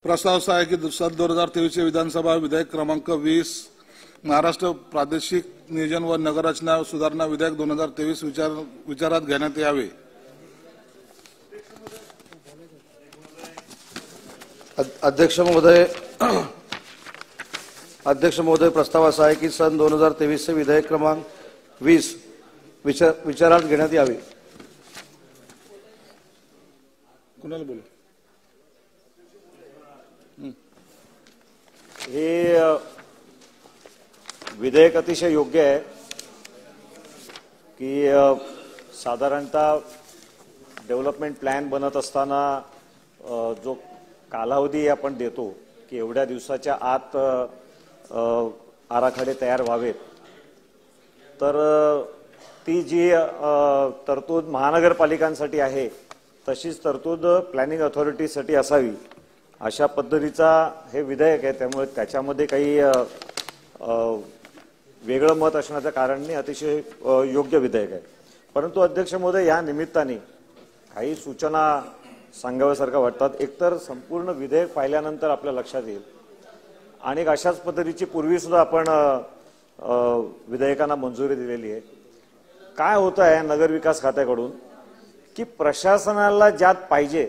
प्रस्ताव असा आहे की सन 2023 विधानसभा विधेयक क्रमांक 20 महाराष्ट्र प्रादेशिक नियोजन व नगररचना सुधारणा विधेयक 2023 विचारात घेण्यात यावे। अध्यक्ष महोदय प्रस्ताव असा आहे की सन 2023 चे विधेयक क्रमांक 20 विचारात घेण्यात यावे। कुणाला बोलू? हे विधेयक अतिशय योग्य आहे की साधारणतः डेव्हलपमेंट प्लॅन बनत असताना जो कालावधी आपण देतो की एवढ्या दिवसाच्या आत आराखडे तयार व्हावेत, तर ती जी तरतूद महानगरपालिकांसाठी आहे तशीच तरतूद प्लॅनिंग अथॉरिटीसाठी असावी अशा पद्धतीचा हे विधेयक आहे। त्यामुळे त्याच्यामध्ये काही वेगळं मत असण्याचं कारण नाही, अतिशय योग्य विधेयक आहे। परंतु अध्यक्ष महोदय, या निमित्ताने काही सूचना सांगाव्यासारख्या वाटतात। एकतर संपूर्ण विधेयक पाहिल्यानंतर आपल्या लक्षात येईल आणि अशाच पद्धतीची पूर्वी सुद्धा आपण विधेयकांना मंजुरी दिलेली आहे। काय होतं आहे नगरविकास खात्याकडून की प्रशासनाला ज्यात पाहिजे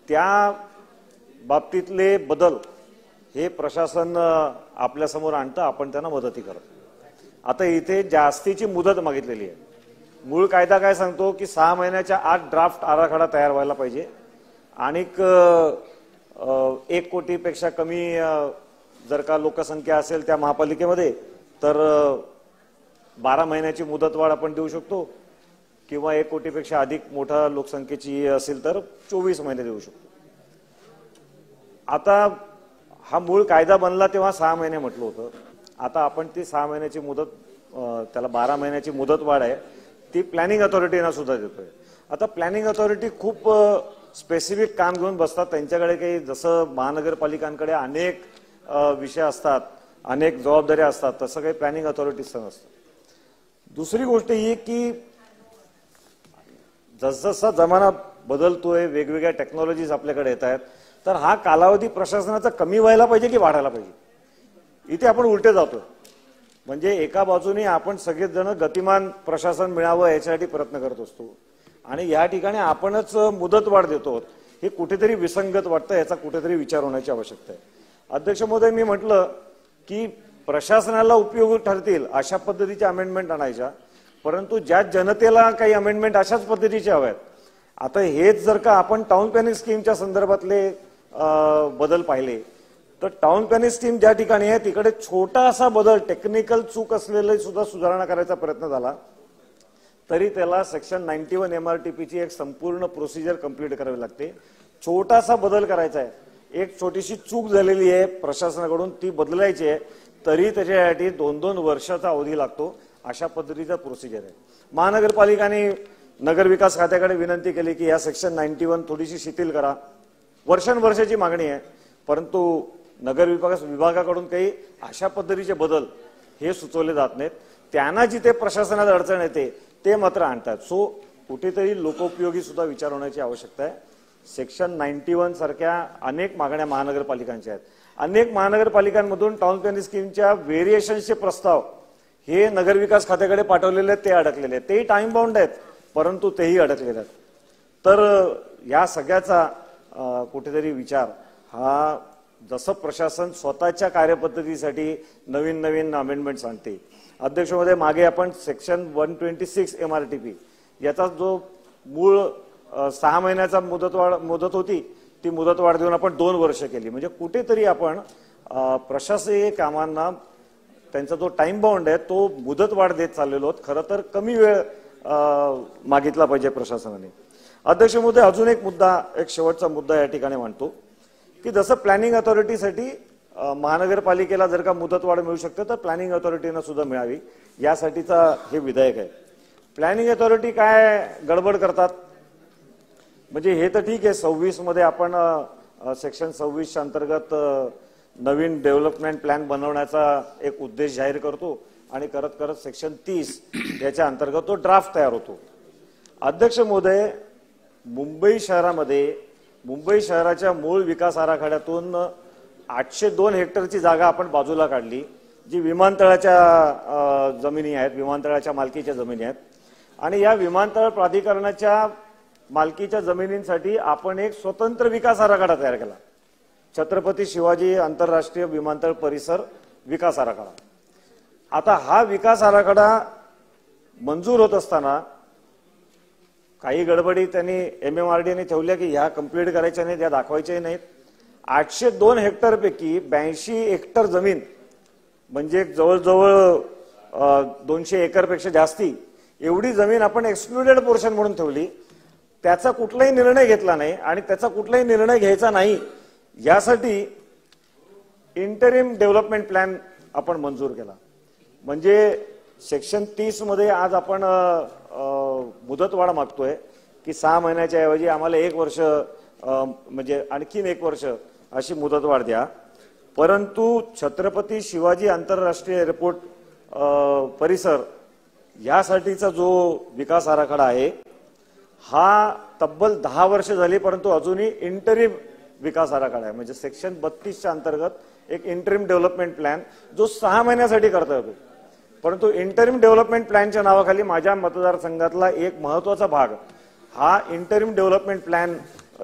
त्या बाबतीतले बदल हे प्रशासन आपल्या समोर आणतं, आपण त्यांना मदती करतो। आता इथे जास्तीची मुदत मागितलेली आहे। मूळ कायदा काय सांगतो की 6 महिन्याच्या आत ड्राफ्ट आराखडा तयार व्हायला पाहिजे आणि 1 कोटीपेक्षा कमी जर का लोकसंख्या असेल त्या महापालिकेमध्ये तर 12 महिन्याची मुदतवाढ आपण देऊ शकतो किंवा 1 कोटीपेक्षा अधिक मोठ्या लोकसंख्येची असेल तर 24 महिने देऊ शकतो। आता हा मूळ कायदा बनला तेव्हा 6 महिने म्हटलं होतं, आता आपण ती 6 महिन्याची मुदत त्याला 12 महिन्याची मुदतवाढ आहे ती प्लॅनिंग अथॉरिटीना सुद्धा देतोय। आता प्लॅनिंग अथॉरिटी खूप स्पेसिफिक काम घेऊन बसतात, त्यांच्याकडे काही जसं महानगरपालिकांकडे अनेक विषय असतात, अनेक जबाबदाऱ्या असतात, तसं काही प्लॅनिंग अथॉरिटीचं नसतं। दुसरी गोष्ट ही की जसजसा जमाना बदलतोय, वेगवेगळ्या टेक्नॉलॉजीज आपल्याकडे येत आहेत, तर हा कालावधी प्रशासनाचा कमी व्हायला पाहिजे की वाढायला पाहिजे, इथे आपण उलटे जातो। म्हणजे एका बाजूने आपण सगळेच जण गतिमान प्रशासन मिळावं याच्यासाठी प्रयत्न करत असतो आणि या ठिकाणी आपणच मुदतवाढ देतो, हे कुठेतरी विसंगत वाटतं, याचा कुठेतरी विचार होण्याची आवश्यकता आहे। अध्यक्ष महोदय, मी म्हटलं की प्रशासनाला उपयोगी ठरतील अशा पद्धतीच्या अमेंडमेंट आणायच्या, परंतु ज्या जनतेला काही अमेंडमेंट अशाच पद्धतीचे हव्यात। आता हेच जर का आपण टाउन प्लॅनिंग स्कीमच्या संदर्भातले बदल पाहिले तर टाउन प्लॅनिंग स्कीम ज्या ठिकाणी आहे तिकडे छोटासा बदल, टेक्निकल चूक असलेले सुद्धा सुधारणा करायचा प्रयत्न झाला तरी त्याला सेक्शन 91 MRTP ची एक संपूर्ण प्रोसिजर कंप्लीट करावी लागते। छोटासा बदल करायचा आहे, एक छोटीशी चूक झालेली आहे प्रशासनाकडून ती बदलायची आहे तरी त्याच्यासाठी 2-2 वर्षाचा अवधी लागतो, अशा पद्धतीचा प्रोसिजर आहे। महानगरपालिकाने नगरविकास खात्याकडे विनंती केली की या सेक्शन 91 थोडीशी शिथिल करा, वर्षानुवर्षाची मागणी आहे, परंतु नगरविकास विभागाकडून काही अशा पद्धतीचे बदल हे सुचवले जात नाहीत। त्यांना जिथे प्रशासनात अडचण येते ते मात्र आणतात। सो कुठेतरी लोकोपयोगी सुद्धा विचार होण्याची आवश्यकता आहे। सेक्शन 91 सारख्या अनेक मागण्या महानगरपालिकांच्या आहेत, अनेक महानगरपालिकांमधून टाउन प्लॅनिंग स्कीमच्या व्हेरिएशन्सचे प्रस्ताव हे नगरविकास खात्याकडे पाठवलेले आहेत, ते अडकलेले आहेत, तेही टाइम बाउंड आहेत परंतु तेही अडकलेले आहेत। तर या सगळ्याचा कुठेतरी विचार हा जसं प्रशासन स्वतःच्या कार्यपद्धतीसाठी नवीन नवीन अमेंडमेंट्स आणते। अध्यक्ष महोदय, मागे आपण सेक्शन 126 MRTP याचा जो मूळ 6 महिन्याचा मुदत होती ती मुदतवाढ देऊन आपण 2 वर्ष केली, म्हणजे कुठेतरी आपण प्रशासकीय कामांना त्यांचा जो टाइम बाउंड आहे तो मुदतवाढ देत चाललेलो आहोत। खरं तर कमी वेळ मागितला पाहिजे प्रशासनाने। अध्यक्ष महोदय, अजून एक मुद्दा, एक शेवटचा मुद्दा या ठिकाणी मांडतो की जसं प्लॅनिंग अथॉरिटीसाठी महानगरपालिकेला जर का मुदतवाढ मिळू शकते तर प्लॅनिंग अथॉरिटीना सुद्धा मिळावी, यासाठीचा हे विधेयक आहे। प्लॅनिंग अथॉरिटी काय गडबड करतात, म्हणजे हे तर ठीक आहे, 26 मध्ये आपण सेक्शन 26 अंतर्गत नवीन डेव्हलपमेंट प्लॅन बनवण्याचा एक उद्देश जाहीर करतो आणि करत करत सेक्शन 30 याच्या अंतर्गत तो ड्राफ्ट तयार होतो। अध्यक्ष महोदय, मुंबई शहरामध्ये मुंबई शहराच्या मूळ विकास आराखड्यातून 802 हेक्टरची जागा आपण बाजूला काढली, जी विमानतळाच्या जमिनी आहेत, विमानतळाच्या मालकीच्या जमिनी आहेत. आणि या विमानतळ प्राधिकरणाच्या मालकीच्या जमिनींसाठी आपण एक स्वतंत्र विकास आराखडा तयार केला, छत्रपती शिवाजी आंतरराष्ट्रीय विमानतळ परिसर विकास आराखडा. आता हा विकास आराखडा मंजूर होत असताना काही गडबडी त्यांनी MMRDA ठेवल्या की ह्या कंप्लीट करायच्या नाहीत, या दाखवायच्याही नाहीत. 802 हेक्टर पैकी 82 हेक्टर जमीन म्हणजे जवळजवळ 200 एकरपेक्षा जास्ती एवढी जमीन आपण एक्सक्लुडेड पोर्शन म्हणून ठेवली. त्याचा कुठलाही निर्णय घेतला नाही आणि त्याचा कुठलाही निर्णय घ्यायचा नाही यासाठी इंटरिम डेव्हलपमेंट प्लॅन आपण मंजूर केला. म्हणजे सेक्शन 30 मध्ये आज आपण मुदतवाढ मागतोय की 6 महिन्याच्या ऐवजी आम्हाला 1 वर्ष म्हणजे आणखीन 1 वर्ष अशी मुदतवाढ द्या. परंतु छत्रपती शिवाजी आंतरराष्ट्रीय एअरपोर्ट परिसर यासाठीचा जो विकास आराखडा आहे हा तब्बल 10 वर्ष झाली, परंतु अजूनही इंटरिम विकास आराखडा आहे. म्हणजे सेक्शन 32च्या अंतर्गत एक इंटरिम डेव्हलपमेंट प्लॅन जो 6 महिन्यासाठी करता येतो. परंतु इंटरिम डेव्हलपमेंट प्लॅनच्या नावाखाली माझ्या मतदारसंघातला एक महत्वाचा भाग हा इंटरिम डेव्हलपमेंट प्लॅन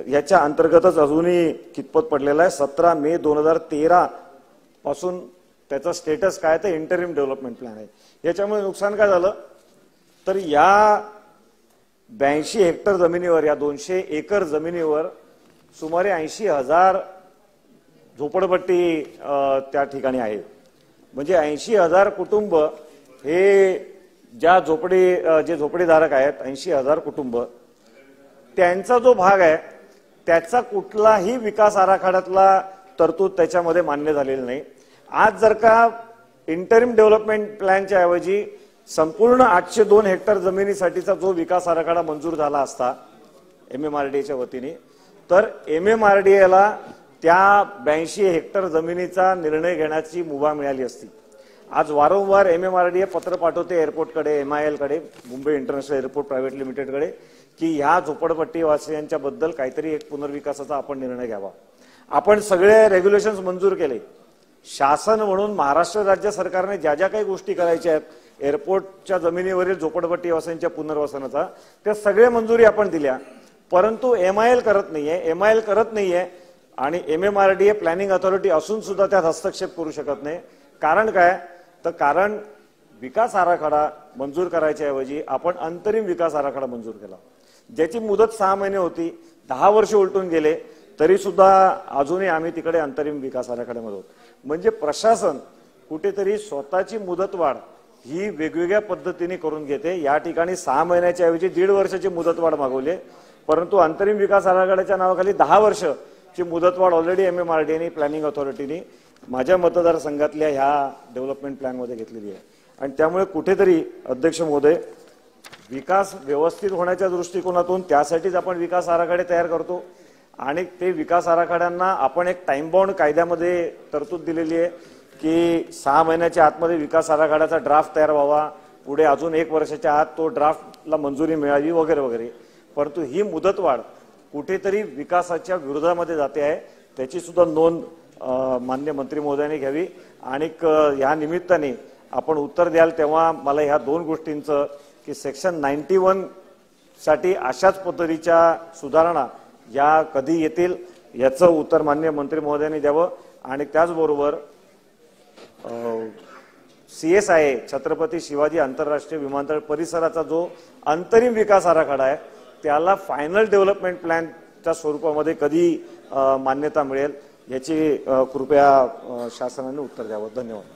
याच्या अंतर्गतच अजूनही कितपत पडलेला आहे. 17 मे 2013 पासून त्याचा स्टेटस काय तर इंटरिम डेव्हलपमेंट प्लॅन आहे. याच्यामुळे नुकसान काय झालं तर या 82 हेक्टर जमिनीवर, या 200 एकर जमिनीवर सुमारे 80,000 झोपडपट्टी त्या ठिकाणी आहे. म्हणजे 80,000 कुटुंब हे जे झोपडीधारक आहेत, 80,000 कुटुंब, त्यांचा जो भाग आहे त्याचा कुठलाही विकास आराखड्यातला तरतूद त्याच्यामध्ये मान्य झालेली नाही. आज जर का इंटरिम डेव्हलपमेंट प्लॅनच्या ऐवजी संपूर्ण 802 हेक्टर जमिनीसाठीचा जो विकास आराखडा मंजूर झाला असता MMRDAच्या वतीने, तर MMRDAला त्या 82 हेक्टर जमिनीचा निर्णय घेण्याची मुभा मिळाली असती. आज वारंवार MMRDA पत्र पाठवते एअरपोर्टकडे, MIL कडे, मुंबई इंटरनॅशनल एअरपोर्ट प्रायव्हेट लिमिटेडकडे की ह्या झोपडपट्टी वासियांच्या बद्दल काहीतरी एक पुनर्विकासाचा आपण निर्णय घ्यावा. आपण सगळे रेग्युलेशन्स मंजूर केले. शासन म्हणून महाराष्ट्र राज्य सरकारने ज्या ज्या काही गोष्टी करायच्या आहेत एअरपोर्टच्या जमिनीवरील झोपडपट्टी वासियांच्या पुनर्वसनाचा, त्या सगळे मंजुरी आपण दिल्या. परंतु MIL करत नाहीये आणि MMRDA प्लॅनिंग अथॉरिटी असून सुद्धा त्यात हस्तक्षेप करू शकत नाही. कारण काय तर कारण विकास आराखडा मंजूर करायच्या ऐवजी आपण अंतरिम विकास आराखडा मंजूर केला, ज्याची मुदत 6 महिने होती. 10 वर्ष उलटून गेले तरी सुद्धा अजूनही आम्ही तिकडे अंतरिम विकास आराखड्यामध्ये आहोत. म्हणजे प्रशासन कुठेतरी स्वतःची मुदतवाढ ही वेगवेगळ्या पद्धतीने करून घेते. या ठिकाणी 6 महिन्याच्या ऐवजी 1.5 वर्षाची मुदतवाढ मागवली, परंतु अंतरिम विकास आराखड्याच्या नावाखाली 10 वर्षची मुदतवाढ ऑलरेडी MMRDAने प्लॅनिंग अथॉरिटीने माझ्या मतदारसंघातल्या ह्या डेव्हलपमेंट प्लॅनमध्ये घेतलेली आहे. आणि त्यामुळे कुठेतरी अध्यक्ष महोदय, विकास व्यवस्थित होण्याच्या दृष्टिकोनातून त्यासाठीच आपण विकास आराखडे तयार करतो आणि ते विकास आराखड्यांना आपण एक टाइम बाउंड कायद्यामध्ये तरतूद दिलेली आहे की 6 महिन्याच्या आतमध्ये विकास आराखड्याचा ड्राफ्ट तयार व्हावा, पुढे अजून 1 वर्षाच्या आत तो ड्राफ्टला मंजुरी मिळावी वगैरे वगैरे. परंतु ही मुदतवाढ कुठेतरी विकासाच्या विरोधामध्ये जाते आहे, त्याची सुद्धा नोंद माननीय मंत्री महोदयांनी घ्यावी. आणि या निमित्ताने आपण उत्तर द्याल तेव्हा मला ह्या 2 गोष्टींचं की सेक्शन 91 साठी अशाच पद्धतीच्या सुधारणा या कधी येतील याचं उत्तर माननीय मंत्री महोदयांनी द्यावं. आणि त्याचबरोबर CSIA छत्रपती शिवाजी आंतरराष्ट्रीय विमानतळ परिसराचा जो अंतरिम विकास आराखडा आहे त्याला फायनल डेव्हलपमेंट प्लॅनच्या स्वरूपामध्ये कधी मान्यता मिळेल याची कृपया शासनाने उत्तर द्यावं. धन्यवाद.